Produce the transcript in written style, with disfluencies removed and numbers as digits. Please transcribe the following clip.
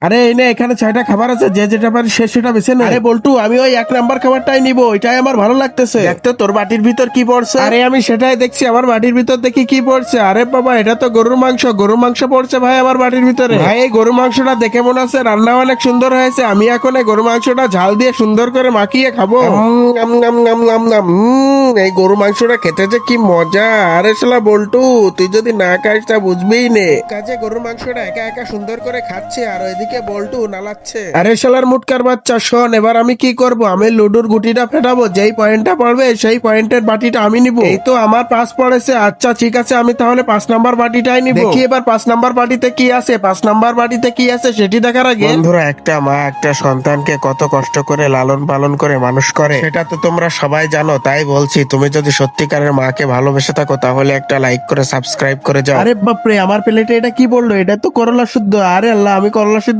আরে এই নে, এখানে 6টা খাবার আছে, যে যেটা পারি সে সেটা বেছে নে। আরে বল্টু, আমি ওই 1 নাম্বার খাবারটাই নিব, ওইটাই আমার ভালো লাগতেছে। দেখতো তোর বাটির ভিতর কি পড়ছে। আরে আমি সেটাই দেখছি, আমার বাটির ভিতর দেখি কি পড়ছে। আরে বাবা, এটা তো গরুর মাংস। গরুর মাংস পড়ছে ভাই আমার বাটির ভিতরে। ভাই এই গরুর মাংসটা দেখে মনে হচ্ছে রান্না অনেক সুন্দর হয়েছে। আমি এখন এই গরুর মাংসটা ঝাল দিয়ে সুন্দর করে মাখিয়ে খাবো। আম, নাম নাম নাম নাম। এই গরু মাংসটা খেতে যে কি মজা। আরে শালা বল্টু, তুই যদি না খাইস তা বুঝবিই নে। কাজে গরুর মাংসটা একা একা সুন্দর করে খাচ্ছে, আর ওইদিকে বল্টু নালাচ্ছে। আরে শালার মুটকার বাচ্চা, শোন, এবার আমি কি করব? আমি লুডুর গুটিটা ফেটাবো, যেই পয়েন্টটা পড়বে সেই পয়েন্টের বাটিটা আমি নিব। এই তো আমার 5 পড়েছে। আচ্ছা ঠিক আছে, আমি তাহলে 5 নাম্বার বাটিটাই নিব। দেখি এবার 5 নাম্বার বাটিতে কি আছে। 5 নাম্বার বাটিতে কি আছে সেটি দেখার আগে বন্ধুরা, একটা মা একটা সন্তানকে কত কষ্ট করে লালন পালন করে মানুষ করে সেটা তো তোমরা সবাই জানো। তাই বলছি, তুমি যদি সত্যিকারের মাকে ভালোবেসে থাকো তাহলে একটা লাইক করে সাবস্ক্রাইব করে যাও। আরে বাপরে, আমার প্লেটে এটা কি বললো? এটা তো করলা শুদ্ধ। আরে আল্লাহ, আমি করলা শুদ্ধ